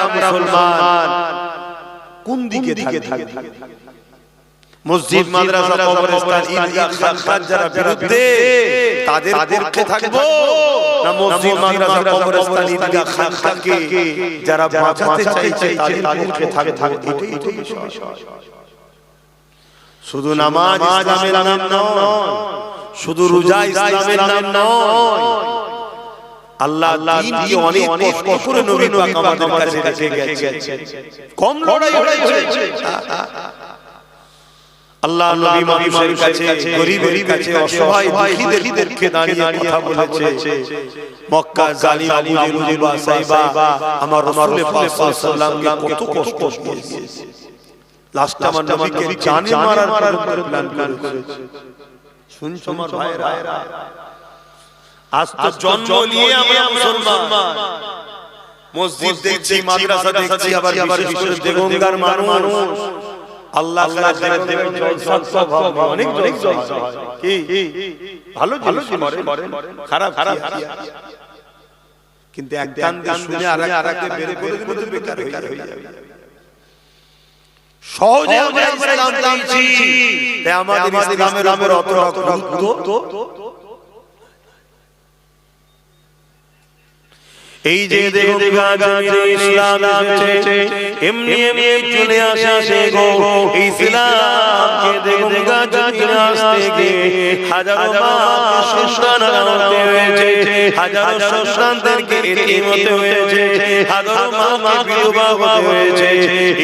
আমরা মুসলমান কোন দিকে থাকি? মসজিদ, মাদ্রাসা, কবরস্থান, ঈদগাহ, খানকার যারা বিরুদ্ধে তাদের পক্ষে থাকবো, না মসজিদ, মাদ্রাসা, কবরস্থান, ঈদগাহ, খানকাকে যারা বাঁচাতে চাইছে তাদের পক্ষে থাকবো? এটাই তো বিষয়। শুধু নামাজ ইসলামের নাম নয়, শুধু রোজা ইসলামের নাম নয়, আল্লাহ দ্বীনকে অনেক কষ্ট করে নবী পাক আমাদের কাছে রেখে গেছে। কম লড়াই হয়েছে। আল্লাহ নবী মানুষের কাছে, গরীবের কাছে, অসহায় দুঃখীদেরকে দাঁড়িয়ে কথা বলেছে। মক্কা জালিম আবু জেহেল বা সাইবা আমার রাসূল পাক সাল্লাল্লাহু আলাইহি ওয়াসাল্লামকে কত কষ্ট দিয়েছে। লাস্ট আমার নবীকে জানে মারার প্ল্যান করেছে। শুনছো আমার ভাইরা, আজ তো জন্ম নিয়ে আমরা মুসলমান, মসজিদ দেখছি, মাদ্রাসা দেখছি, আবার বিশেষ করে দেগঙ্গার মানুষ আল্লাহ আখিরাতে দেবেন জলসা, অনেক জলসা হয়। কি ভালো জিনিস করেন, খারাপ কিন্তু এক কান দিয়ে শুনে আরেকটা বের করে দিলে তো বেকার হয়ে যাবে। সহজে আমরা ইসলাম জানছি, তাই আমাদের ইসলামের উপর অত গুরুত্ব। এই যে দেগঙ্গা জমিনে ইসলাম এসেছে, এমনি চলে আসে গো ইসলামকে দেগঙ্গা জমিনে আসতে গিয়ে হাজারো মা সন্তান হারাতে হয়েছে, হাজারো সন্তানদেরকে এতিম হতে হয়েছে, হাজারো মাকে বিধবা হতে হয়েছে।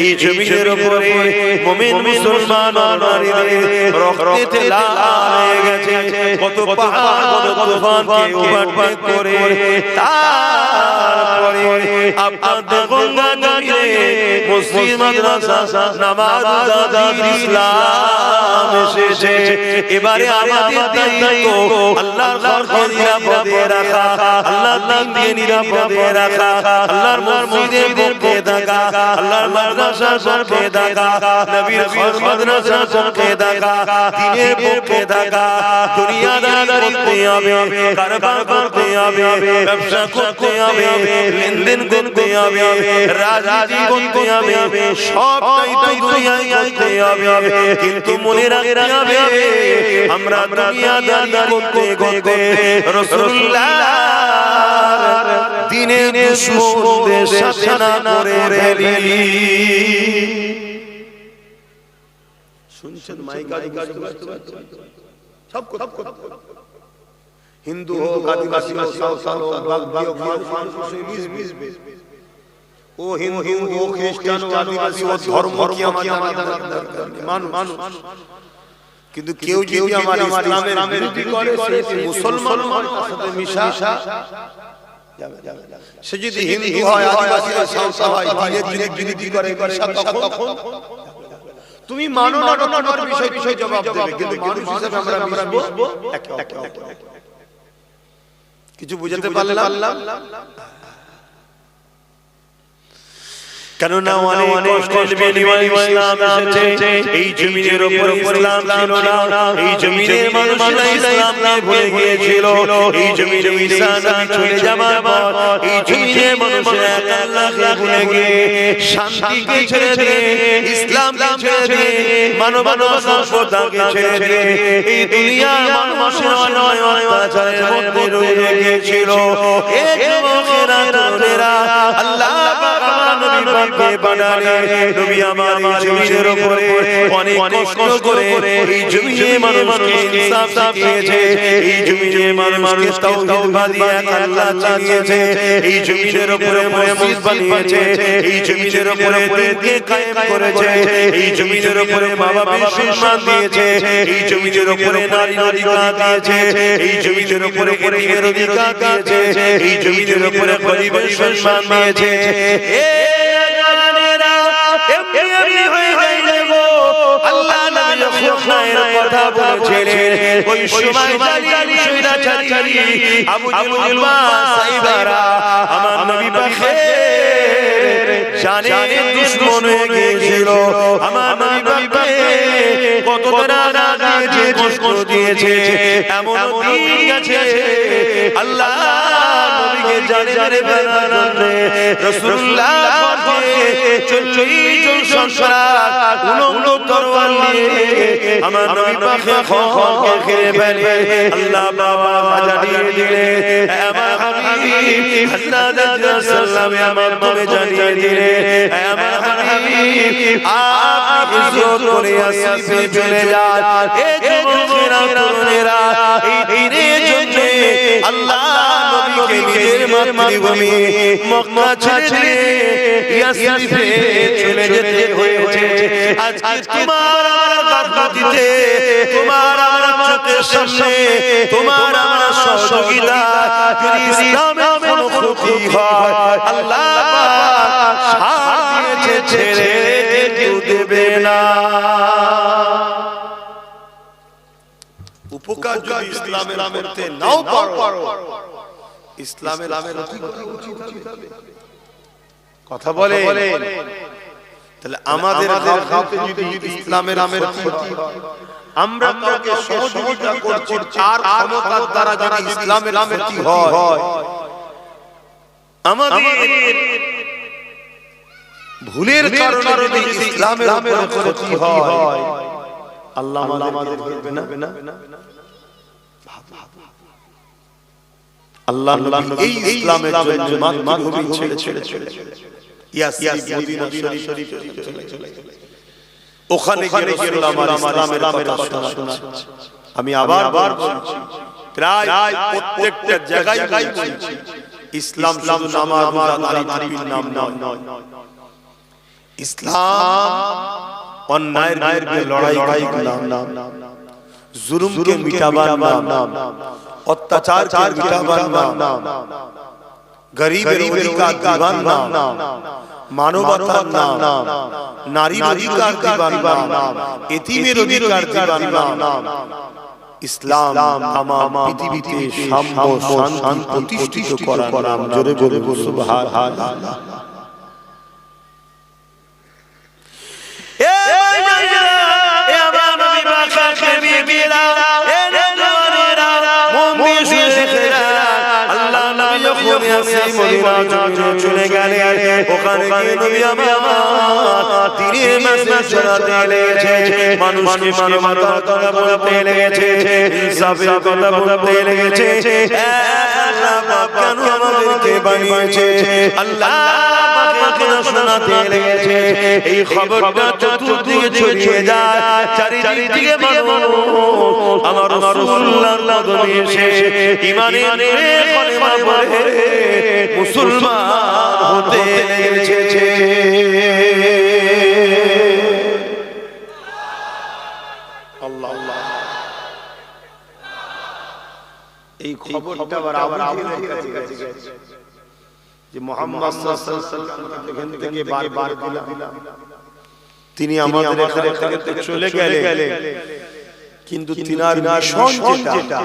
এই জমিনের উপরে মুমিন মুসলমান নারীদের রক্তে লাল হয়ে গেছে। কত পাহাড়, কত তুফানকে ওভারটেক করে তারপরে আপনাদের গঙ্গা জমিনে মসজিদ, মাদ্রাসা, নামাজ, দিন ইসলাম এসেছে। এবারে আমাদের দায়িত্ব আল্লাহর ঘরকে নিরাপদে রাখা, আল্লাহর দ্বীনকে নিরাপদে রাখা, আল্লাহর মসজিদের পক্ষে থাকা, আল্লাহর মাদ্রাসার পক্ষে থাকা, নবীর ঘর মাদ্রাসার পক্ষে থাকা, দ্বীনের পক্ষে থাকা। দুনিয়াদারি করতে হবে, কারবার করতে হবে, ব্যবসা করতে হবে, লেনদেন করতে হবে, রাজনীতি করতে হবে, সবটাই তো দুনিয়ায় করতে হবে। কিন্তু মনে রাখতে হবে আমরা দুনিয়াদারি করতে করতে রাসূলুল্লাহর দ্বীনের দুশমনদের সাথে না করে ফেলি। শুনছেন মাইকা সব কথা, হিন্দু হোক, আদিবাসী হোক, সাঁওতাল হোক, বাগদি হোক, মিশবে। ও হিন্দু ও খ্রিস্টান ও আদিবাসী ও ধর্ম কি আমাদের মানুষ, কিন্তু কেউ যদি আমার ইসলামের বিরোধী করে, সে মুসলমান তার সাথে মিশা যাবে। সে যদি হিন্দু হয়, আদিবাসী হয়, সাঁওতাল হয়, দিনের বিরোধী করে, তখন তুমি মানো না তোমার বিষয় জবাব দেবে। কিন্তু মানুষ হিসেবে আমরা মিশবো একে। কিছু বুঝাতে পারলাম? কেননা অনেক কষ্টের বিনিময়ে ইসলাম এসেছে। এই জমিনের উপর ইসলাম ছিল না, এই জমিনের মানুষরা ইসলামকে ভুলে গিয়েছিল। এই জমিনে ঈসা নবী চলে যাবার পর এই জমিনের মানুষরা আল্লাহকে ভুলে গিয়ে শান্তিকে ছেড়ে দিয়ে, ইসলামকে ছেড়ে দিয়ে, মানবতা সভ্যতাকে ছেড়ে দিয়ে এই দুনিয়ার মানুষের অন্যায় অত্যাচারের মধ্যে রয়ে গিয়েছিল। এ যুবকেরা, তরুণেরা, আল্লাহ নবীকে বানালে নবী আমার এই জমিনের উপরে অনেক কষ্ট করে এই জমিনের মানুষকে ইনসাফ শিখিয়েছে, এই জমিনের মানুষকে তাওহীদ বানিয়ে আল্লাহ চালিয়েছে, এই জমিনের উপরে মসজিদ বানিয়েছে, এই জমিনের উপরে দিনকে কায়েম করেছে, এই জমিনের উপরে মা-বাবার সম্মান দিয়েছে, এই জমিনের উপরে নারীর অধিকার দিয়েছে, এই জমিনের উপরে এতিমের অধিকার দিয়েছে, এই জমিনের উপরে গরিবের সম্মান দিয়েছে। আল্লাহ নবী খুনায়ের কথা বলেছিলেন। ওই সময় জালিম স্বৈরাচারী আবু জেহেল বা সাইবারা আমার নবী পাকের জানে দুশমন হয়ে গিয়েছিল। আমার নবী পাকে কত তারা দিয়েছে, কষ্ট দিয়েছে, এমন দিন গেছে আল্লাহ নবীকে জানে মেরে ফেলার জন্য রাসূলুল্লাহ 40 জন সন্ত্রাস উলঙ্গ তরোয়ার নিয়ে আমার নবী পাকের খবরকে ঘিরে ফেলে আল্লাহ বাবা জানিয়ে দিলে আমার হাবিব হযরত সাল্লাল্লাহু আলাইহি ওয়াসাল্লাম জানিয়ে দিলে আমার হাবিব আপনি ইজ্জত করে আসিফে চলে যান এই যুবকেরা তরুণেরা এই দিনের জন্য আল্লাহ নবীকে নিজের মাতৃভূমি মক্কা ছেড়ে ইয়াসরিফে চলে যেতে হয়েছে আজকে তোমার আমার গাফলতিতে তোমার আমার চোখের সামনে তোমার আমার সহযোগিতা যদি ইসলামের কোনো ক্ষতি হয় আল্লাহ পাক সাথ দিয়েছে ছেড়ে কেউ দেবে না উপকার যদি ইসলামের করতে নাও পারো ইসলামের কথা বলে তাহলে আমাদের হাতে যদি ইসলামের ক্ষতি হয় আমরা কাউকে সহযোগিতা করছি আর ক্ষমতার দ্বারা যদি ইসলামের ক্ষতি হয় আমাদের ভুলের কারণে যদি ইসলামের ক্ষতি হয় আল্লাহ আমাদের করবে না আল্লাহ এই ইসলামের জন্য মাতৃভূমি ছেড়ে ইয়াসরিফ মদিনা শরীফ ওখানে গিয়ে রাসূল আমার ইসলামের কথা শোনা আমি আবার বলছি প্রায় প্রত্যেকটা জায়গায় বলছি ইসলাম শুধু নামাজ রোজা দাড়ি টুপির নাম নয় ইসলাম অন্যায়ের বিরুদ্ধে লড়াই নাম জুলুমকে মিটাবার নাম অত্যাচারকে মিটাবার নাম গরিবের অধিকার দিবার নাম মানবতার নাম নারীর অধিকার দিবার নাম এতিমের অধিকার দিবার নাম ইসলাম তামাম পৃথিবীতে সাম্য শান্তি প্রতিষ্ঠিত করার নাম জোরে জোরে সুবহানাল্লাহ চলে গেলে ওখানে গিয়ে নবী আমার দ্বীনের মেসেজ ছড়াতে লেগেছে মানুষকে মানবতার কথা বলতে লেগেছে ইনসাফের কথা বলতে লেগেছে আল্লাহ পাক কেন আমাদেরকে বানিয়েছে আল্লাহ পাক শোনাতে লেগেছে এই খবরটা চতুর্দিকে ছড়িয়ে যায় চারিদিকে মানুষ আমার রাসূলুল্লাহর কদমে এসে ঈমানের কলেমা পড়ে মুসলমান হতে লেগেছে আল্লাহ এই খবরটা আবার আবুদের কাছে গেছে যে মুহাম্মদ সাল্লাল্লাহু আলাইহি ওয়াসাল্লাম এখান থেকে বারবার দিলাম তিনি আমাদের এখানে থেকে চলে গেলে কিন্তু তিনার মিশন যেটা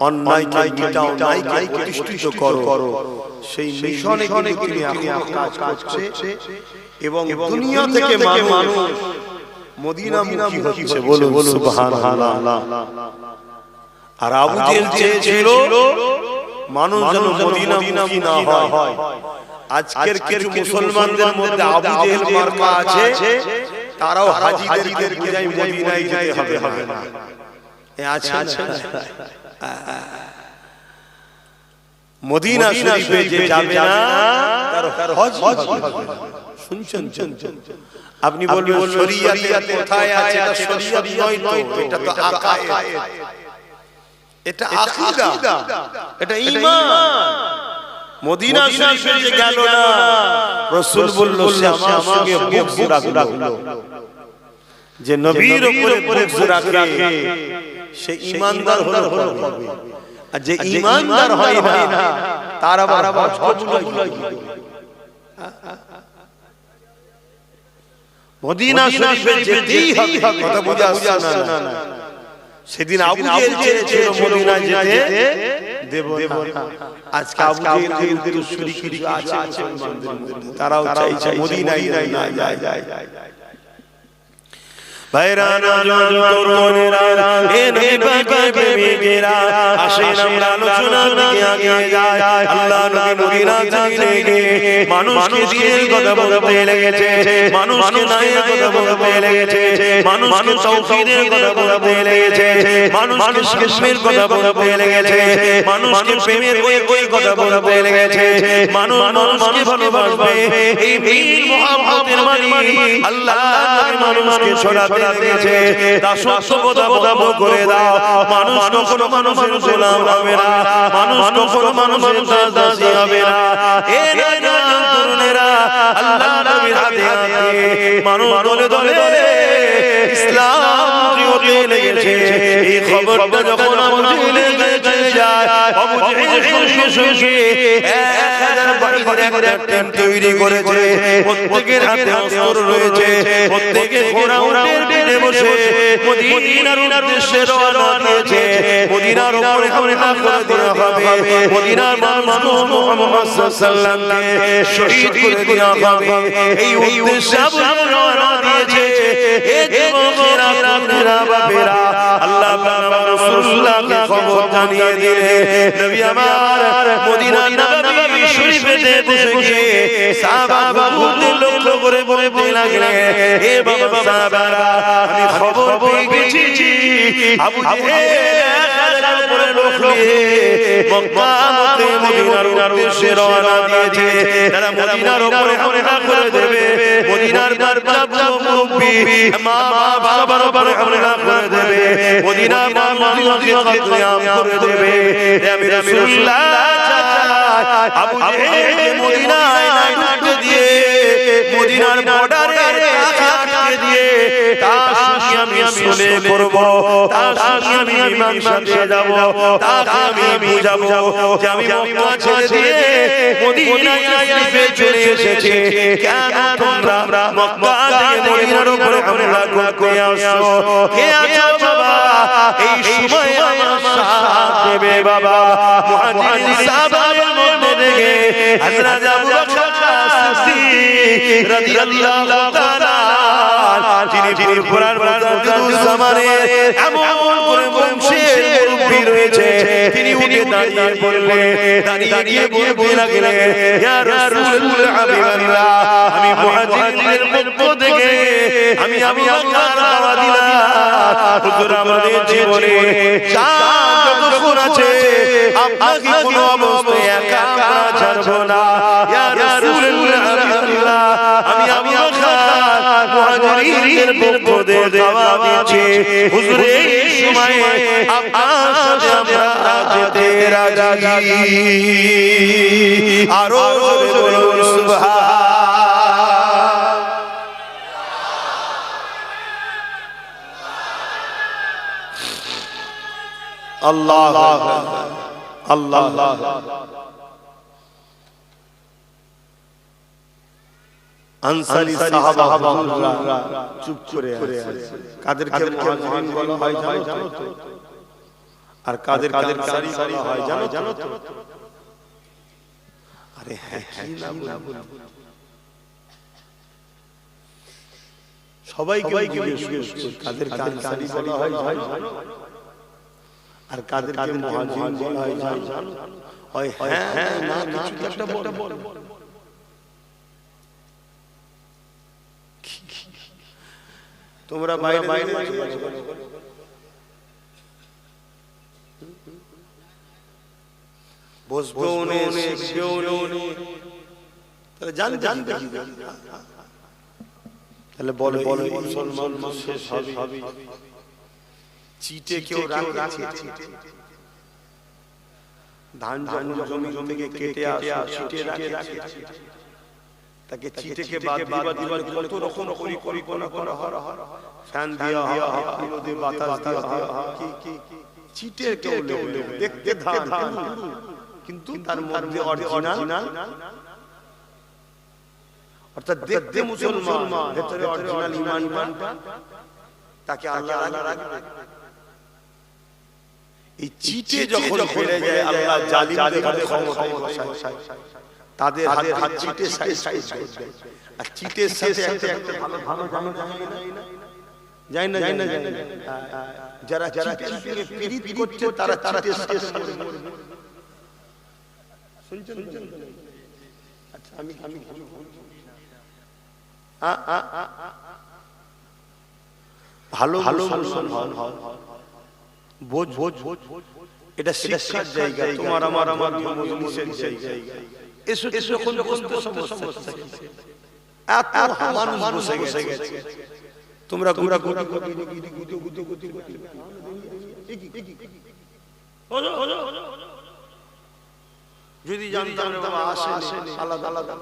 অন্যায়কে মিটাও ন্যায়কে প্রতিষ্ঠিত করো সেই মিশনে তিনি এখন কাজ করছে এবং দুনিয়া থেকে মানুষ মদিনা মুখী হচ্ছে বলুন সুবহানাল্লাহ আর আবু জেহেল চেয়েছিল মানুষ যেন মদিনা মুখী না হয় আজকের কিছু মুসলমানদের মধ্যে আবু জেহেল মার্কা আছে তারাও হাজীদেরকে যাই মদিনায় যেতে হবে না আছে মদিনা শরীফে যে যাবে না তার হজ শুনছেন আপনি বলবেন শরিয়াতে কোথায় আছে এটা শরিয়ত নয় তো এটা তো আকায়েদ এটা আকীদা এটা ঈমান মদিনা শরীফে যে গেল না রাসূল বলল সে আমার সঙ্গে বুকস রাখলো যে নবীর উপরে বুকস রাখে সে ঈমানদার হলো আর যে ঈমানদার হয় না তার আবার হজ কবুল হয় মদিনা শরীফে যেতেই হবে কথা বুঝা আসছে না সেদিন আবু জেহেল চেয়েছিল মদিনা যেতে দেব না আজকে আবু জেহেলদের শরীক আছে তারাও চাইছে মদিনায় না যায় ভাইরা নওজোয়ান তরুণেরা এ নবী পাকের প্রেমিকেরা আসেন আমরা আলোচনার দিকে এগিয়ে যাই আল্লাহ নবী মদিনা থেকে মানুষকে দিনের কথা বলতে লেগেছে মানুষকে ন্যায়ের কথা বলতে লেগেছে মানুষকে তাওহীদের কথা বলতে লেগেছে মানুষকে শিরকের কথা বলতে লেগেছে মানুষকে প্রেমের ওই কথা বলতে লেগেছে মানুষ মানুষকে ভালোবাসবে এই মিল মুহাব্বতের মানে আল্লাহ মানুষকে ছড়াতে লেগেছে দাসত্ব কথা করে দাও মানুষ কখনো মানুষের গোলাম হবে না মানুষ কখনো মানুষের দাসী হবে না এ নওজোয়ান তরুণেরা আল্লাহ নবীর হাতে হাতে মানুষ দলে দলে ইসলাম জিওতে লেগেছে এই খবরটা যখন আবু জেহেলের কাছে যায় আবু জেহেল খুশি 1000 বাহিনীর একটা টিম তৈরি করেছে প্রত্যেকের হাতে অস্ত্র রয়েছে প্রত্যেকে ঘোড়া উটের পিঠে বসে মদিনার উদ্দেশ্যে রওনা দিয়েছে মদিনার উপরে হামলা করে দেওয়া হবে মদিনার মানুষ মুহাম্মদ সাল্লাল্লাহু আলাইহি ওয়াসাল্লামকে শহীদ করে দেওয়া হবে এই উদ্দেশ্যে আবু জেহেল রওনা দিয়েছে এ যুবকেরা তরুণেরা বাপেরা আল্লাহ পাক রাসূলুল্লাহকে খবর জানিয়ে দিলেন নবী আমার মদিনার নববী শরীফেতে বসে গিয়ে সাহাবাদের লক্ষ্য করে বলতে লাগলেন হে বাবা সাহাবারা আমি খবর পেয়ে গেছি আবু জেহেল হাজার করে লোক নিয়ে মক্কা হতে মদিনার উদ্দেশ্যে রওনা দিয়েছে তারা মদিনার উপরে হামলা করে দেবে মদিনার দরজা মুরব্বি মা বাবার উপরে হামলা করে দেবে মদিনার মানুষকে কতলাম করে দেবে নবী রাসূলুল্লাহ আবু জেহেল মদিনায় ঢুকতে দিয়ে মদিনার বর্ডারে আটকে দিয়ে তার সঙ্গে আমি শুনে করব তার সঙ্গে আমি মীমাংসা যাব তাকে আমি বুঝাবো যে আমি মক্কা ছেড়ে দিয়ে মদিনায় শরীফে চলে এসেছি কেন তোমরা মক্কা থেকে মদিনার উপরে হামলা করতে আসছো কে আছো বাবা এই সময় আমার সাথ দেবে বাবা মুহাজির সাহাবাদের মধ্যে থেকে হযরত আবু বকর সিদ্দিক রাদিয়াল্লাহু তাআলা যিনি পুরপুরার মুজাদ্দিদুজ্জামানের এমন করে বংশের মুরব্বি রয়েছে তিনি উঠে দাঁড়িয়ে বললেন দাঁড়িয়ে গিয়ে বলতে লাগলেন ইয়া রাসূলুল হাবিবাল্লাহ আমি মুহাজিরদের পক্ষ থেকে আমি আবু বকর দাওয়া দিলাম হুজুর আমাদের জীবনে যা যতক্ষণ আছে আপনাকে কোনো অবস্থায় একা ছাড়ব না ইয়া রাসূলুল হাবিবাল্লাহ আমি আবু বকর মুহাজিরদের পক্ষ থেকে দাওয়া দিচ্ছি হুজুর এই সময় আপনার সাথে আমরা যেতে রাজি আরো জোরে বলুন সুবহান আল্লাহ আল্লাহ আনসারী সাহাবারা চুপ করে আছে কাদেরকে মুহাজিরিন বলা হয় জানো তো আর কাদেরকে আনসারী বলা হয় জানো তো আরে হ্যাঁ না বল সবাইকে জিজ্ঞেস কর কাদেরকে আনসারী বলা হয় জানো আর কাদেরকে মুহাজিরিন বলা হয় জানো হয় হ্যাঁ না কিছু একটা বল তোমরা বাইরে বসবেও নে শিখবেও নে তাহলে জানবে কি তাহলে বলে মুসলমান শেষ হবে চিটে কেউ রাখে ধান জমি থেকে কেটে আসে চিটে রাখে তাকে চিটেকে বাদ দিবার কত রকম পরিকল্পনা করা হয় ফ্যান দেওয়া হয় রোদে বাতাস দেওয়া হয় কি চিটের কেউ দেখতে ধান কিন্তু তার মধ্যে অরিজিনাল অর্থাৎ দেখতে মুসলমান ভিতরে অরিজিনাল ঈমানটা তাকে আল্লাহ রাখবে এই চিটে যখন ফেলে যায় আল্লাহ জালিমদের হাতে ক্ষমতায় বসায় তাদের হাত চিটে সাইজ করবে আর চিটের সাথে একটা ভালো জায়গা যায় না যারা যারা পীড়িত করছে তারা তারা শুনছেন আচ্ছা আমি ভালো ভালো মুসলমান বোঝ বোঝ এটা শিক্ষার জায়গা তোমার আমার মজলিসের জায়গা এসো এসো কোন সমস্যা এত মানুষ বসে গেছে তোমরা তোমরা যদি জানতাম বাবা আসে আলাদা আলাদা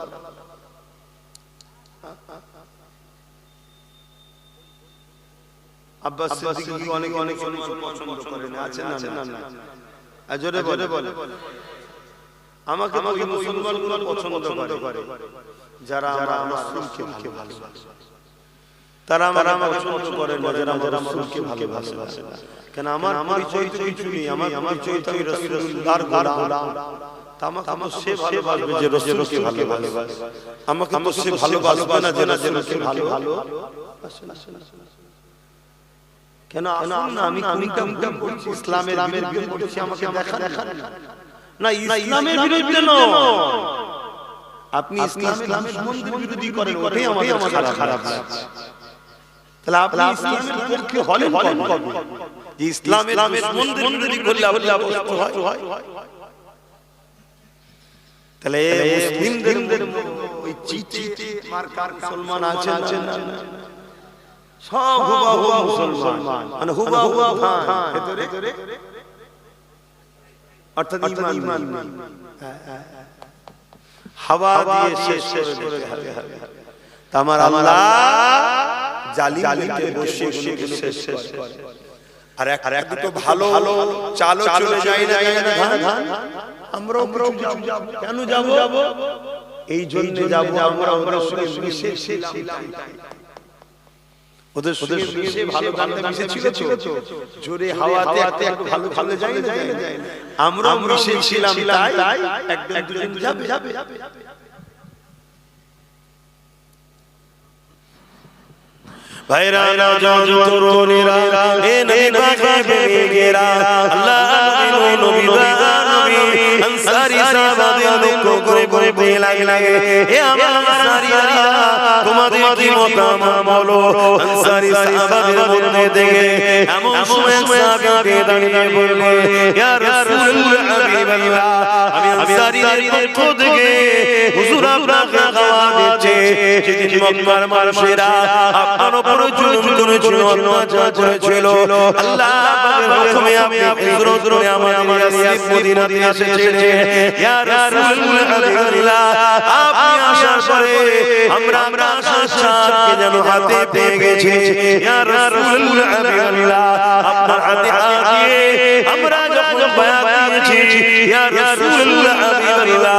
আব্বাস সিদ্দিকী অনেক অনেক পছন্দ করেন আছে না জোরে বলে আমাকে ওই মুসলমানগুলো পছন্দ করে যারা আমার রাসূলকে ভালোবাসে তারা আমাকে পছন্দ করে না যারা আমার রাসূলকে ভালোবাসে কেন আমার পরিচয় তো কিছু নেই আমার পরিচয় তো রাসূলুল্লাহর গোলাম আমাকে সে ভালোবাসবে যে রাসূলকে ভালোবাসে আমাকে তো সে ভালোবাসবে না যে রাসূলকে ভালোবাসে কেন আমি কোনটা বলছি ইসলামের বিরুদ্ধে বলছি আমাকে দেখান না ইসলামের বিরুদ্ধে নয় আপনি ইসলামের সম্বন্ধে বিরোধী করেন ওটাই আমাদের খারাপ লাগছে তাহলে আপনি ইসলামের পক্ষে হলেন কবে যে ইসলামের সম্বন্ধে বিরোধী করলে আপনি হয় তাহলে মুসলিমদের ওই চিঠি মার্কার মুসলমান আছেন সব হুবা মুসলমান মানে হুবা খান ভিতরে অর্থাৎ ঈমান হাওয়া দিয়ে শেষ করে দিতে হবে আমার আল্লাহ জালিমকে বসিয়ে শেষ করে আর এক দুটো ভালো চালো চলে যায় না আমরাও যাব কেন যাব এই জন্য যাব আমরা মিশে ছিলাম ওদের সঙ্গে মিশে ভালো গানে মিশে ছিল তো জোরে হাওয়াতে একটু ভালো যায় না আমরা মিশে ছিলাম তাই একদম দুজন যাবে ভাইরা না তরুণীরা এ নবী পাকে বেগেরা আল্লাহ নবী আনসারী সাহাবাদের দুঃখ করে বলতে লাগে হে আমার আনসারীরা তোমাদের কি মতামত বলো আনসারী সাহাবাদের মধ্যে থেকে এমন সময় সাহাবী দাঁড়িয়ে বললে ইয়া রাসূলুল্লাহ হাবিবাল্লাহ আমি আনসারীদের পক্ষ থেকে হুজুর আপনাকে খাওয়া দিচ্ছে যেদিন মক্কার মানুষেরা আপনার উপর জুলুম করেছিল অত্যাচার করেছিল আল্লাহ পাকের হুকুমে আপনি হিজরত করে আমাদের ইয়াসরিব মদিনাতে এসেছেন ইয়া রাসূলুল্লাহ হাবিবাল্লাহ আপনি আসার পরে আমরা আশাকে যেন হাতে পেয়ে গেছি ইয়া রাসূলুল্লাহ হাবিবাল্লাহ আপনার হাতে দিয়ে আমরা যখন বায়াত দিয়েছি ইয়া রাসূলুল্লাহ হাবিবাল্লাহ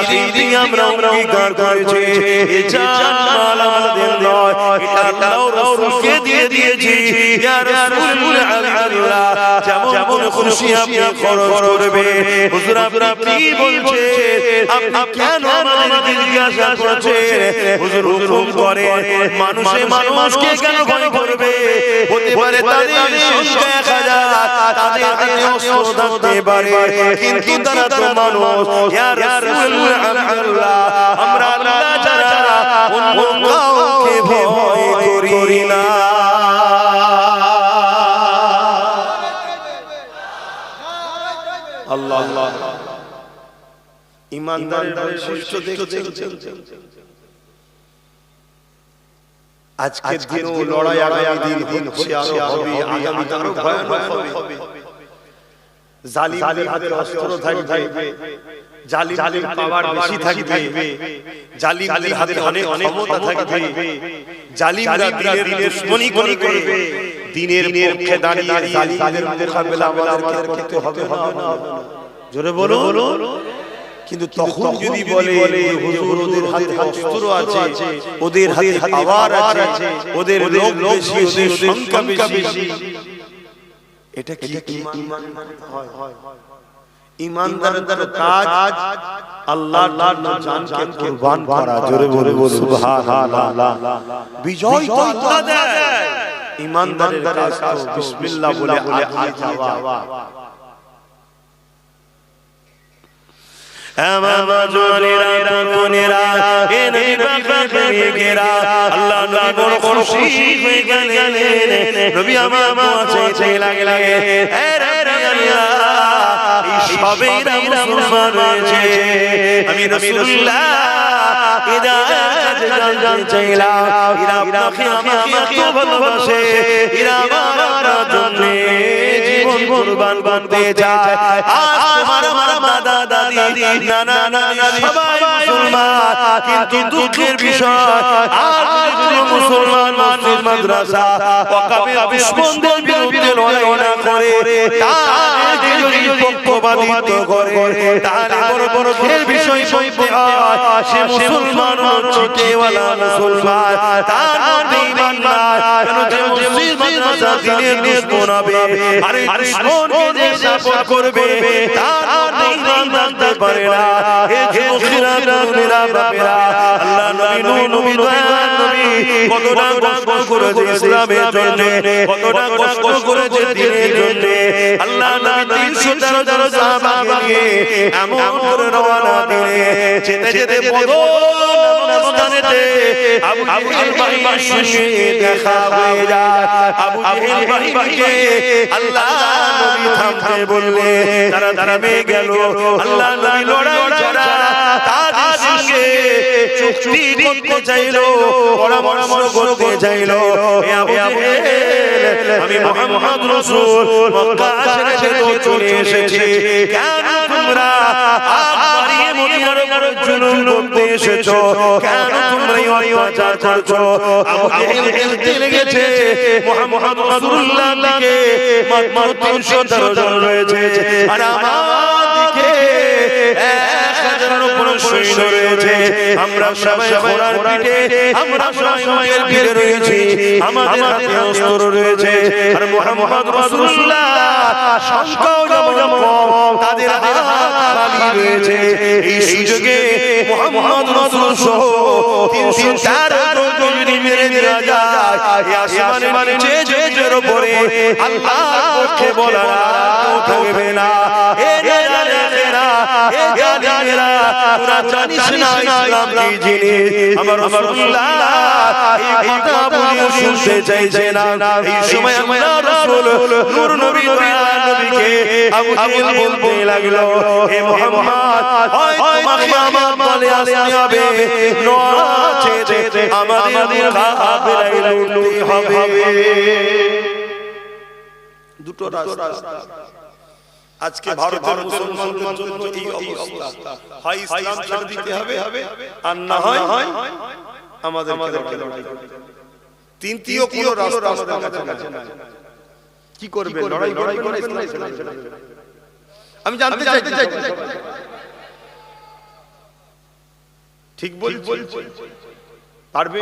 সেই দিন আমরা অঙ্গীকার করেছি এই জান মাল আমাদের নয় এটা আল্লাহর রাসূলকে দিয়ে দিয়েছি ইয়া রাসূলুল্লাহ হাবিবাল্লাহ যেমন খুশি আপনি খরচ করবে হুজুর আপনি কি বলছেন আপনি কেন আমাদেরকে জিজ্ঞাসা করছেন হুজুর হুকুম করে মানুষকে কেন ভয় করবে হতে পারে তাদের সংখ্যা 1000 তাদের হাতে অস্ত্র থাকতে পারে কিন্তু তারা তো মানুষ ইয়া রাসূলুল্লাহ হাবিবাল্লাহ আমরা আল্লাহ ছাড়া অন্য কাউকে ভয় করি না আল্লাহ আল্লাহ ঈমানদারের বৈশিষ্ট্য দেখছেন আজকের দিনও লড়াই আগামী দিন হচ্ছে আরো হবে আগামী আরো ভয়ানক হবে জালিমদের হাতে অস্ত্র থাকবে জালিমদের পাওয়ার বেশি থাকবে জালিমদের হাতে অনেক ক্ষমতা থাকবে জালিমরা দিনের দুশমনি করবে দিনের পক্ষে দাঁড়িয়ে জালিমদের মোকাবেলা আমাদেরকে করতে হবে না জোরে বলো কিন্তু তখন যদি বলে হুজুর ওদের হাতে অস্ত্র আছে ওদের হাতে পাওয়ার আছে ওদের লোক বেশি ওদের সংখ্যা বেশি এটা কি ঈমান হয় ঈমানদারদের কাজ আল্লাহর জন্য জানকে কুরবান করা জোরে বলে সুবহানাল্লাহ বিজয় তো আল্লাহ দেয় ईमानदारेर काज तो बिस्मिल्लाह बोले आगे जावा আল্লাহ নবী বড় খুশি হয়ে গেলেন নবী আমার দোয়া চাইতে লাগলেন সবাই মুসলমান হয়েছে আমি রাসূলুল্লাহ জানতে চাইলাম এরা আপনাকে আমাকে ভালোবাসে এরা আমার জন্য জীবন কুরবান করতে চায় আজ আমার দাদা দাদি নানা নানা সবাই মুসলমান কিন্তু দুঃখের বিষয় আজ মুসলমান মসজিদ মাদ্রাসা ওয়াকাফের দুশমনদের বিরুদ্ধে লড়াই না করে তাদেরকে যদি পক্ষপাতিত্ব করে তাহলে বড় বড় বিষয় সইতে হয় সে মুসলমান ছিটেওয়ালা মুসলমান তার মধ্যে ঈমান নাই কেন যে মসজিদ মাদ্রাসা দ্বীনের দুশমন হবে আরে দুশমনকে যে সাপোর্ট করবে তার মধ্যে ঈমান রাখতে পারে না হে যুবকেরা তরুণেরা বাপেরা আল্লাহ নবী নবী দয়ার নবী কতটা কষ্ট করেছে ইসলামের জন্য কতটা কষ্ট করেছে দ্বীনের জন্য আল্লাহ নবী 313 সাহাবাকে নিয়ে এমন করে রওনা দিলে যেতে যেতে বদরস্থানেতে আবু জেহেল ভাইয়ের সঙ্গে দেখা হয়ে যায় আবু জেহেল ভাইকে আল্লাহ নবী থামতে বললে তারা থেমে গেল আল্লাহ নবী লড়াই ছাড়া তাদের সঙ্গে চুক্তি করতে চাইলো পরামর্শ করতে চাইলো হে আবু জেহেল আমি মুহাম্মদ রাসূল মক্কা ছেড়ে চলে এসেছি কেন তোমরা বাড়িয়ে মদিনার জুলুম করতে এসেছো কেন তোমরা এই অত্যাচার করছো আবু জেহেল বলতে লেগেছে মুহাম্মদ রাসূলুল্লাহ দিকে মাত্র 313 জন রয়েছে আর আমার দিকে 1000 উপর সৈন্য রয়েছে আমরা সবাই ঘোড়ার পিঠে আমরা সবাই ভিড়ে রয়েছি আমাদের হাতে অস্ত্র রয়েছে আর মুহাম্মদ রাসূলুল্লাহ সংখ্যাও যেমন কম তাদের হাতে খালি রয়েছে এই সুযোগে মুহাম্মদ রাসূল সহ 304 জন যদি মেরে দেওয়া যায় এই আসমানের নিচে উপরে আল্লাহর পক্ষে বলা কেউ থাকবে না এ জানেরা এ জানেরা তোরা জানিস না ইসলাম কি জিনিস আমার রাসূলুল্লাহ এই কথা বলে শুনতে চাইছে না এই সময় আমরা রাসূল নূর নবী দয়ার নবীকে আবু জেহেল বলতে লাগলো হে মুহাম্মদ হয় তোমাকে আমার দলে আসতে হবে নচেত আমাদের কাফেরাই লড়তে হবে দুটো রাস্তা আজকে ভারতের মুসলমানদের জন্য এই অবস্থা হয় ইসলাম ছেড়ে দিতে হবে আর না হয় আমাদের লড়াই তৃতীয় কোনো রাস্তা আমাদের কাছে নাই কি করবে লড়াই করে ইসলাম আমি জানতে চাই ঠিক বলছি পারবে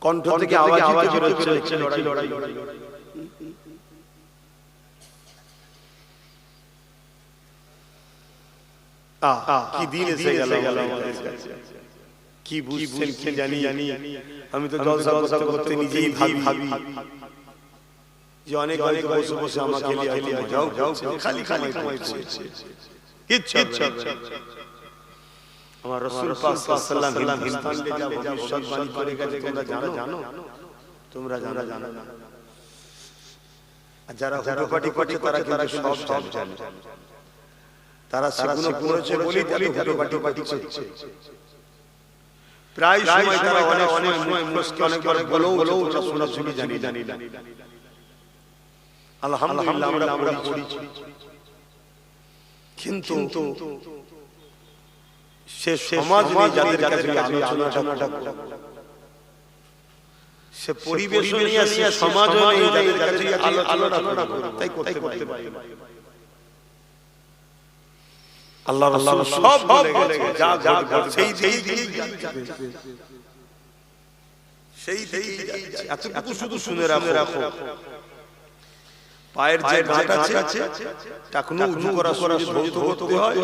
কণ্ঠ থেকে আওয়াজ হচ্ছে লড়াই কি দিন এসে গেল আমাদের কাছে কি বুঝছেন কি জানি আমি তো জলসা করতে নিজেই ভাবি যে অনেক বসে বসে আমাকে লিয়ে যাও খালি করছে ইচ্ছা আমার রাসূল পাক সাল্লাল্লাহু আলাইহি হিন্দুস্তানে যা ভবিষ্যৎবাণী করে গেছে তোমরা জানো আর যারা হুটোপাটি করছে তারা কিন্তু সব জানে তারা সেগুলো করেছে বলেই তাদের হুটোপাটি করছে প্রায় সময় তারা অনেক সময় মুখস্থ অনেকবার বলেও শোনা জানি আলহামদুলিল্লাহ আমরা পড়েছি কিন্তু সে সমাজ নিয়ে যাদের কাছে আলোচনাটা সে পরিবেশ নিয়ে সমাজ নিয়ে যাদের কাছে আলোচনা তাই করতে পারে আল্লাহ রাসূল সব বলে গেছে যা সেই এতটুকু শুধু শুনে রাখো পায়ের যে গাঁট আছে টাকনু উঁচু করা যৌথ হয়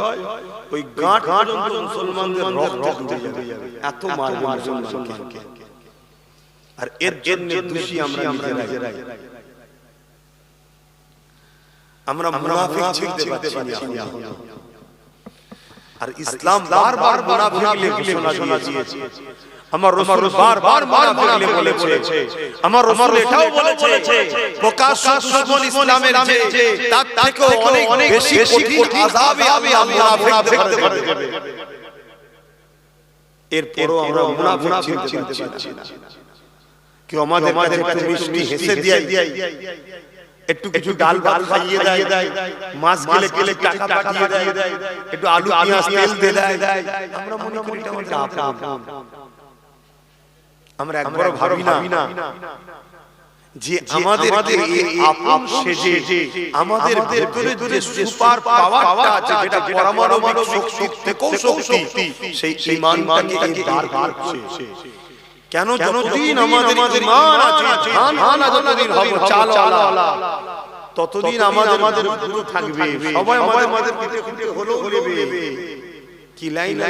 ওই গাঁট পর্যন্ত মুসলমানদের রক্ত যাবে এত মারবে মুসলমানকে আর এর জন্য দোষী আমরা নিজেরাই। আমরা মুনাফিক চিনতে পারছি না। আর ইসলাম বারবার মুনাফিকদের ঘোষণা দিয়েছে। আমার রাসূল বারবার মুনাফিকদের বলেছে। আমার রাসূল এটাও বলেছে প্রকাশ্য দুশমন ইসলামের যে তার থেকেও অনেক বেশি কঠিন আযাবে আল্লাহ মুনাফিকদের দেবে। এরপরও আমরা মুনাফিক চিনতে পারছি না। কেউ আমাদের একটু মিষ্টি হেসে দেয়, একটু কিছু ডাল ভাত খাইয়ে দেয়, মাছ গেলে টাকা পাঠিয়ে দেয়, একটু আলু পেঁয়াজ তেল দেয়, আমরা মনে করি এটা আমাদের আপন। আমরা একবার ভাবি না যে আমাদের এই আপন সেজে আমাদের ভিতরে যে সুপার পাওয়ারটা আছে, যেটা পরমাণবিক শক্তি থেকেও শক্তি, সেই ঈমানটাকে এই বার করছে। কেন যতদিন আমাদের ঈমান আছে, ধান যতদিন হবে চালওয়ালা, ততদিন আমাদের গুরু থাকবে। সবাই আমাদের পিঠে হলো বলবে কি লাইন।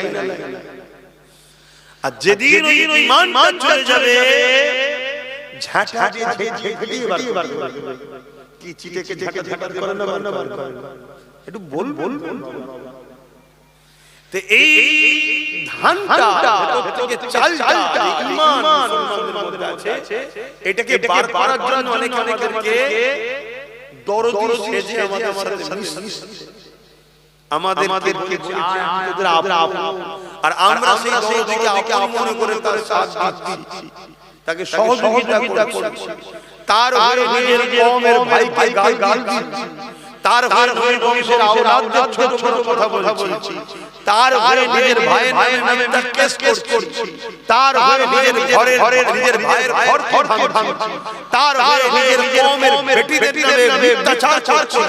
আর যেদিন ওই ঈমানটা চলে যাবে, ঝাঁটা দিয়ে বার করবে। কি চিটেকে ঝাঁটা করে না বার করে, একটু বল। তো এই ধানটা থেকে চালটা ঈমান মুসলমানদের মধ্যে আছে, এটাকে বার করার জন্য অনেককে দরদি সেজে আমাদের সাথে আমাদেরকে আর আমরা সেই দরদিকে আপন মনে করে তার সাথ দিচ্ছি, তাকে সহযোগিতা করছি, তার হয়ে নিজের কওমের ভাইকে গাল দিচ্ছি, তার হয়ে বংশের আওলাদদের ছোট ছোট কথা বলছি, তার হয়ে নিজের ভাইয়ের নামে তার কেস করছি, তার হয়ে নিজের ঘরের নিজের ভাইয়ের ঘর ভাঙছি, তার হয়ে নিজের কওমের বেটিদের নামে মিথ্যাচার করছি,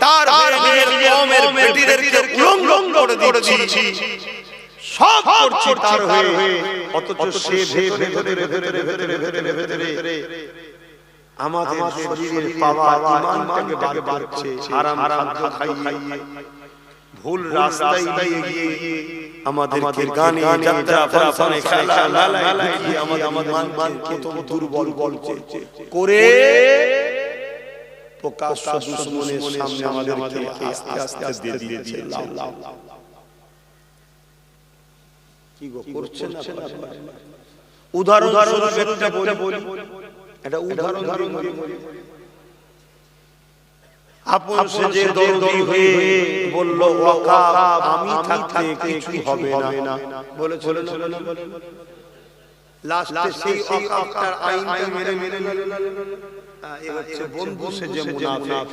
তার হয়ে নিজের কওমের বেটিদেরকে উলঙ্গ করে দিচ্ছি, সব করছি তার হয়ে। অথচ সে ভেতরে আমাদের শরীরের পাওয়া ঈমানটাকে বার করছে, হারাম খাদ্য খাইয়ে, ভুল রাস্তায় গিয়ে আমাদেরকে গানে যাত্রা ফাংশনে খেলা লালায় গিয়ে আমাদের ঈমানকে দুর্বল করে প্রকাশ্য দুশমনের সামনে আমাদেরকে আস্তে আস্তে দিয়ে দিয়েছে। কি গো করছেন না? উদাহরণ একটা বলি, এটা উদাহরণ বলি। আপন সেজে দরদি হয়ে বলল ওয়াকাব আমি থাকতে কিছু হবে না, বলেছিল না? লাস্টে সেই ওয়াকাবটার আইনটা মেনে এই হচ্ছে বন্ধু সেজে মুনাফিক,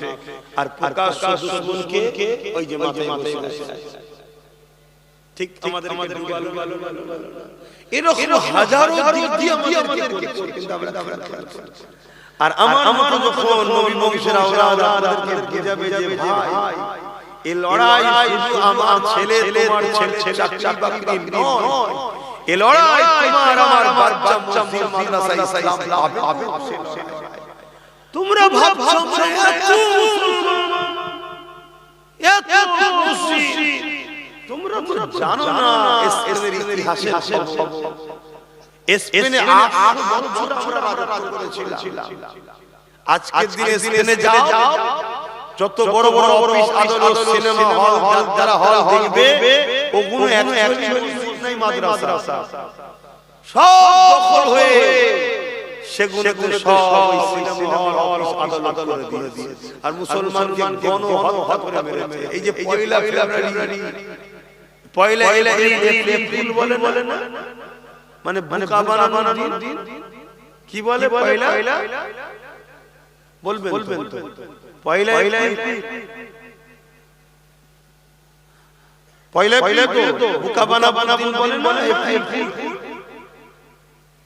আর প্রকাশ্য দুশমনকে ওই যে মাথায় বসে আছে। ঠিক আমাদের ভালো এরকম হাজারো দিক দিয়ে আমাদেরকে কিন্তু আমরা আর আমার মতো যখন নবী বংশের আওলাদ আপনাদেরকে বুঝাবে যে ভাই এই লড়াই শুধু আমার ছেলে তোমার ছেলে চাচা বাকরি নয়, এই লড়াই তোমার আমার বাচ্চা মসজিদ মাদ্রাসা ইসলাম পাবে। তোমরা ভাবছো এত খুশি, তোমরা তো জানো না স্পেনের ইতিহাসে স্পেনে 800 বছর আমরা রাজত্ব করেছিলাম। আজকের দিনে স্পেনে যাও, যত বড় বড় অফিস আদালত সিনেমা হল যারা হল দেখবে, ওগুলো একচুয়ালি নাই মাদ্রাসা, সব দখল হয়ে সেগুলো সব সিনেমা হল অফিস আদালত করে দিয়েছে। আর মুসলমানকে গণহত্যা করে মেরেছে। এই যে পয়লা ফেব্রুয়ারি, পয়লা এপ্রিল বলে না, মানে বোকা বানানোর দিন, কি বলে পয়লা বলবেন তো? পয়লা তো বোকা বানানো বলেন না,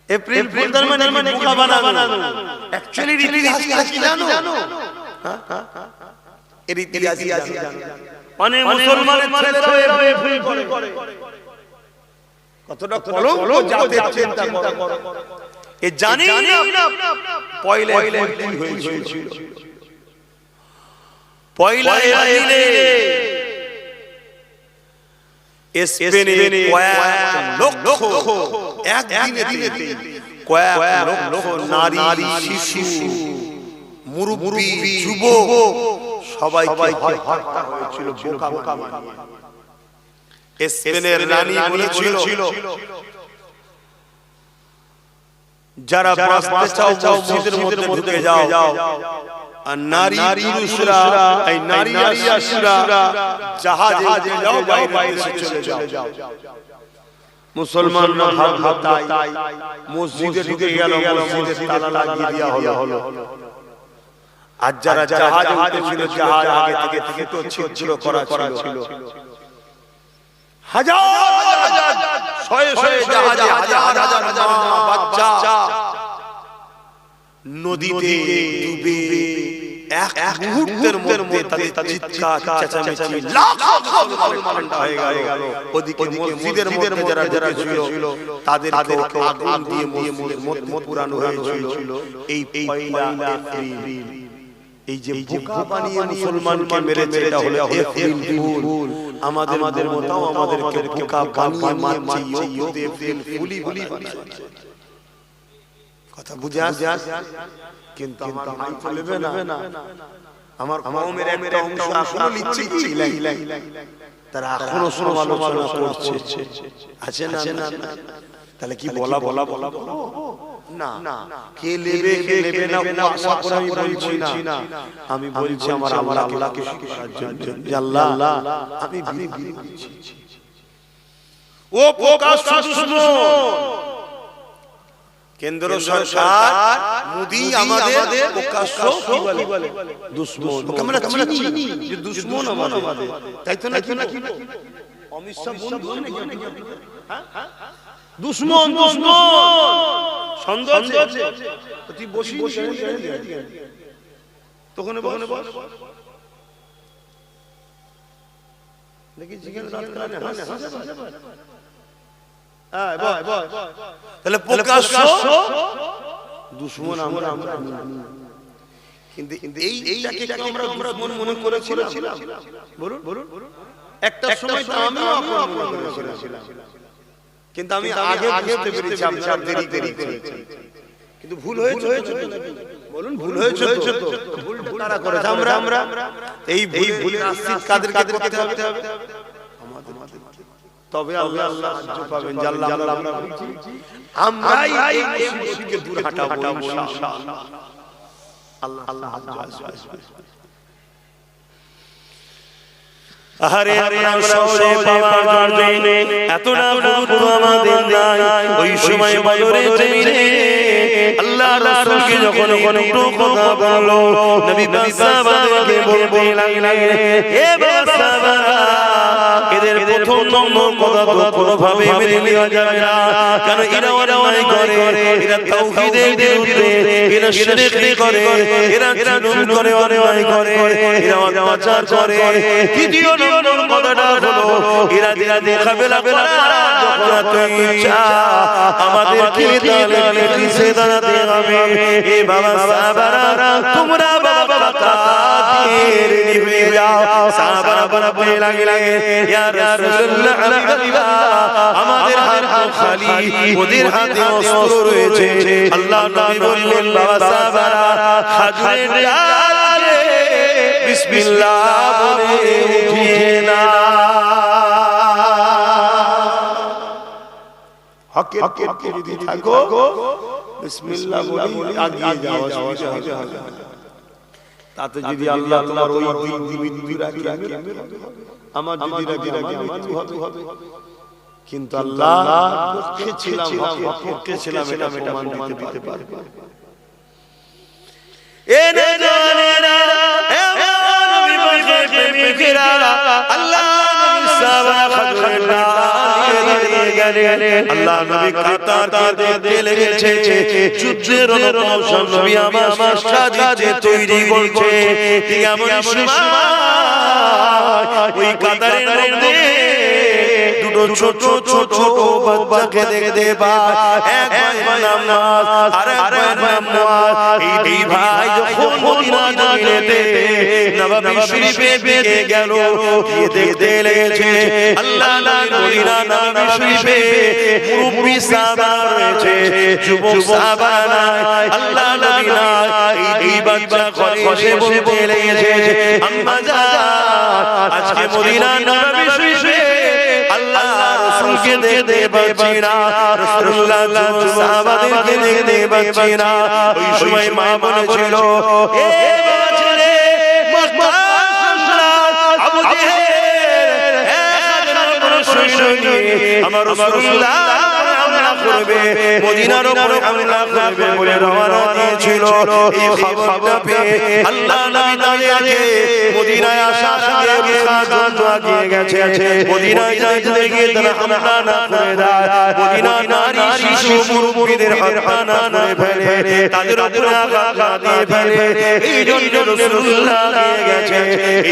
এপ্রিল তার মানে বোকা বানানো। অ্যাকচুয়ালি ইতিহাস কি জানো? এর ইতিহাস জানো? মানে মুসলমানের ছেলেরা এপ্রিল করে, কতটা কলঙ্ক জাতির চিন্তা করো। এ জানি না পয়লা এপ্রিল হয়েছিল। পয়লা এপ্রিলে স্পেনে কয়েক লক্ষ, একদিনে কয়েক লক্ষ নারী শিশু মুরব্বি যুবক সবাইকে হত্যা হয়েছিল বোকা বোকা বানিয়ে। স্পেনের রানী বলেছিল যারা বাঁচতে চাও মসজিদের মধ্যে ঢুকে যাও, আর নারী পুরুষরা এই নারী শিশুরা জাহাজে যাও, বাইরে চলে যাও। মুসলমানরা ভাবলো তাই মসজিদে ঢুকে গেল, মসজিদের তালা লাগিয়ে দেওয়া হলো। আর যারা জাহাজে উঠেছিল জাহাজ আগে থেকে তো ছিদ্র করা ছিল। হাজার হাজার শয়ে শয়ে জাহাজে হাজার হাজার মা বাচ্চা নদীতে ডুবে এক মুহূর্তের মধ্যে তাদের চিৎকার চেঁচামেচি লাখো মুসলমান হয়ে গেল। ওদিকে মসজিদের মধ্যে যারা ছিল তাদেরকে আগুন দিয়ে মসজিদের মধ্যে পুরানো হয়েছিল। এই পয়লা এপ্রিল, এই যে বোকা বানিয়ে মুসলমানকে মেরেছে এটা হলো এপ্রিল ফুল। আমাদের মতাও আমাদেরকে বোকা বানিয়ে মারছে, এপ্রিল ফুলি বানাচ্ছে। কথা বুঝে আসছে? কিন্তু আমার ভাই চলবে না, আমার কওমের একটা অংশ এখনো লিচ্ছে কি তারা এখনো সমালোচনা করছে, আছে না? তাহলে কি বলা না, কে নেবে কে নেবে না আশা করে আমি বলছি না। আমি বলছি আমার আল্লাহকে শুকরার জন্য, আল্লাহ আমি বলছি ও প্রকাশ্য দুশমন কেন্দ্র সরকার মোদি আমাদের প্রকাশ্য কি বলে দুশমন। আমরা চিনি যে দুশমন আমাদের, তাই তো নাকি অমিত শাহ বন্ধু নাকি? হ্যাঁ দুশমন সন্দেহ আছে। তুই বসি তখন বস দেখি জিজ্ঞেস তাহলে প্রকাশ্য দুশমন আমরা। কিন্তু এইটাকে আমরা দুশমন মনে করেছিলাম? বলুন একটা সময় তো আমিও আপন মনে করেছিলাম, কিন্তু আমি আগে বুঝতে পেরেছি আপনার দেরি করেছি। কিন্তু ভুল হয়েছে, বলুন ভুল হয়েছে তো? ভুলটা কারা করেছে? আমরা। এই ভুলের আশ্রিত কাদেরকে করতে হবে? আমাদের। তবে আল্লাহ সাহায্য পাবেন। আমরাই এই মুসিবতকে দূর হটাবো ইনশাআল্লাহ। আল্লাহ আরে আমরা সে পাওয়ার জন্য এত না গুরুত্ব আমাদের নাই। ওই সময় বদরের জমিনে আল্লাহ রাসূলকে যখন একটু কথা বললো, নবী সাহাবাদেরকে বলতে লাগলেন, হে সাহাবারা, এদের প্রথম নম্বর কথা তো কোনোভাবে মেনে নেওয়া যাবে না। কারণ এরা অন্যায় করে, এরা তাওহীদের বিরুদ্ধে, এরা শিরক করে, এরা জুলুম করে, অন্যায় করে, এরা অত্যাচার করে। দ্বিতীয় নম্বর কথাটা হলো এরা দেখাবে যখন ইচ্ছা আমাদেরকে দাঁড়ালে পিছে দাঁড়াতে হবে। এ বাবা সাহাবারা, তোমরা বাবা কাদের নিভে যাও। সাহাবারা বলতে লাগে, ইয়া রাসূলুল্লাহ, আমাদের হাত খালি, ওদের হাতে অস্ত্র রয়েছে। আল্লাহ নবী বললেন, বাবা সাহাবারা, খাজুরের ডালে বিসমিল্লাহ বলে উঠিয়ে না। হকের যদি থাকো বিসমিল্লাহ বলে আগিয়ে যাও, অসুবিধা হবে না। তাতে যদি আল্লাহ তোমার ওই বিন্দু রাখি, আমার যদি রাখি হবে। কিন্তু আল্লাহ পক্ষে ছিলাম, এটা প্রমাণ দিতে পারবে। আল্লাহ নবী কাতার কাঁদতে লেগেছে, যুদ্ধের রণকৌশল নবী আমার সাজিয়ে তৈরি করছে। এমন সময় ওই কাতারের মধ্যে দুটো ছোট ছোট বাচ্চাকে দেখতে পায়, এক ভাই নামাজ আর এক ভাই নামাজ। এই দুই ভাই যখন মদিনা জমিনেতে নববী শরীফে দিকে গেল, গিয়ে দেখতে লেগেছে আল্লাহ নবীর মদিনা নববী শরীফে মুরব্বি সাহাবা রয়েছে, যুবক সাহাবা নাই, আল্লাহ নবী নাই। এই বাচ্চা ঘরে এসে বলতে লেগেছে আম্মা জান, আজকে মদিনা নববী শরীফে আল্লাহ রাসূলকে দেখতে পাচ্ছি না, রাসূলুল্লাহ সাহাবাদেরকে দেখতে পাচ্ছি না। ওই সময় মা বলেছিল, এ ছেলে মক্কা সম্রাট আবু জেহেল আমার রাসূলুল্লাহ হামলা করবে, মদিনার উপরে হামলা করবে বলে রওনা দিয়েছিল। এই খবরটা পেয়ে আল্লাহ নবী দাঁড়িয়ে মদিনায় আসার আগে আগিয়ে গেছে, মদিনায় যাইতে গিয়ে তারা হামলা না করে দেয়, মদিনার নারী শিশু মুরব্বিদের হত্যা না করে ফেলে, তাদের উপরে আঘাত দিয়ে ফেলে। এই জন্য রাসূলুল্লাহ দিয়ে গেছে।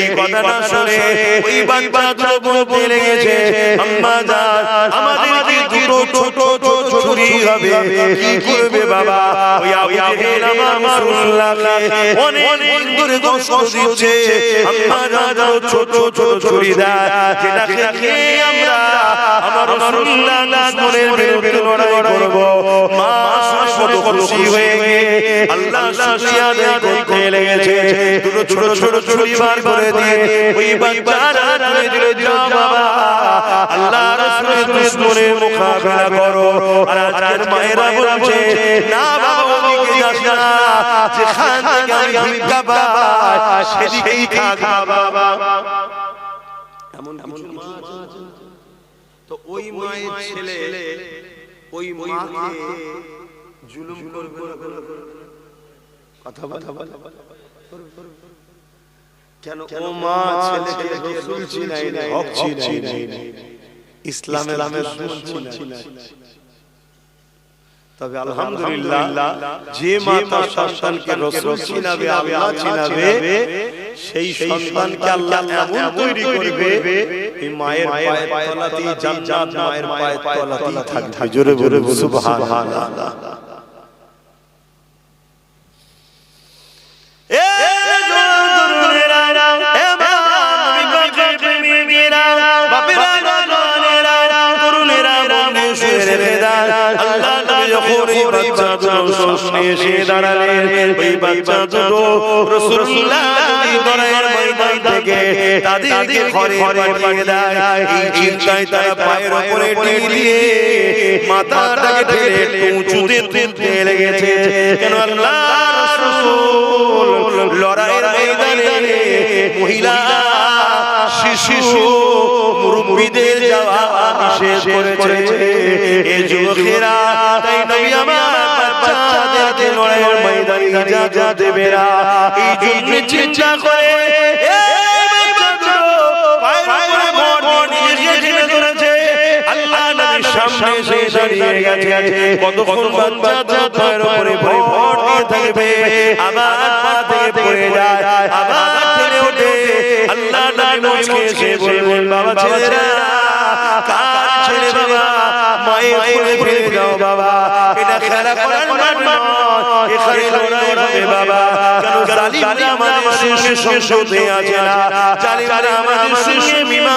এই কথাটা শুনে ওই বাচ্চা বলতে লেগেছে আম্মা জান, আমাদের দুটো ছোট ছোট ছুরি হবে, কি করবে বাবা? ওই আবু জেহেল আমার রাসূলুল্লাহকে অনেক দূরে কষ্ট দিচ্ছে, আম্মা জান ছোট ছোট ছুরি দেয়, যেটাকে খেয়ে আমরা আমার রাসূলুল্লাহ দুশমনের বিরুদ্ধে লড়াই করব। মা কত খুশি হয়ে গিয়ে আল্লাহ শুকরিয়া আদায় করতে লেগেছে। দুটো ছোট ছোট ছুরি বার করে দিয়ে ওই বাচ্চারা ধীরে ধীরে যাও বাবা, আল্লাহ রাসূলের দুশমনের মোকাবেলা করো। আর আজকের মায়েরা বলছে না বাবা, ওদিকে যাস না, যেখান থেকে আমি ভিক্ষা পাই সেদিকেই থাক বাবা। এমন কিছু মা আছে, তো ওই মায়ের ছেলে ওই মাকে জুলুম করবে, কথা বলে কেন? ও মা ছেলেকে রাসূল চিনাই নাই, হক চিনাই নাই, ইসলামের দুশমন চিনাই। তবে আলহামদুলিল্লাহ, যে মা তার সন্তানকে রাসূল চিনাবে, আল্লাহ চিনাবে, সেই সন্তানকে আল্লাহ এমন তৈরি করবে এই মায়ের পায়ের তলাতেই জান্নাত মায়ের পায়ের তলাতেই থাকবে। জোরে জোরে সুবহানাল্লাহ। সামনে এসে দাঁড়ালেন, ওই বাচ্চা দুটো রাসূলুল্লাহ দরবারের ময়দান থেকে তাদেরকে ঘরে পাঠিয়ে দেয়। এই চিন্তায় তারা পায়ের উপরে টিকে দিয়ে মাথাটাকে ঠেলে উঁচুতে তুলতে লেগেছে, কেন আল্লাহ রাসূল লড়াইয়ের ময়দানে মহিলা শিশু মুরব্বিদের যাওয়া নিষেধ করেছে। এই যুবকেরা তাই নবী আমার বাচ্চাদেরকে লড়াইয়ের ময়দানে ইজাজত দেবে না, এই জন্য চিন্তা করে সামনে এসে দাঁড়িয়ে গেছে। কতক্ষণ বাচ্চা পায়ের উপরে ভর দিয়ে থাকবে, আবার পা থেকে পড়ে যায়, আবার ঠেলে ওঠে। আল্লাহ নবী মুচকে এসে বললেন, বাবা ছেলেরা, কার ছেলে বাবা? মায়ের কোলে ফেলে দাও বাবা, এটা খেলা করার মাঠ নয়, এখানে লড়াই হবে বাবা। কেন জালিমরা আমাদের সঙ্গে সংসদে আছে না, জালিমরা আমাদের সঙ্গে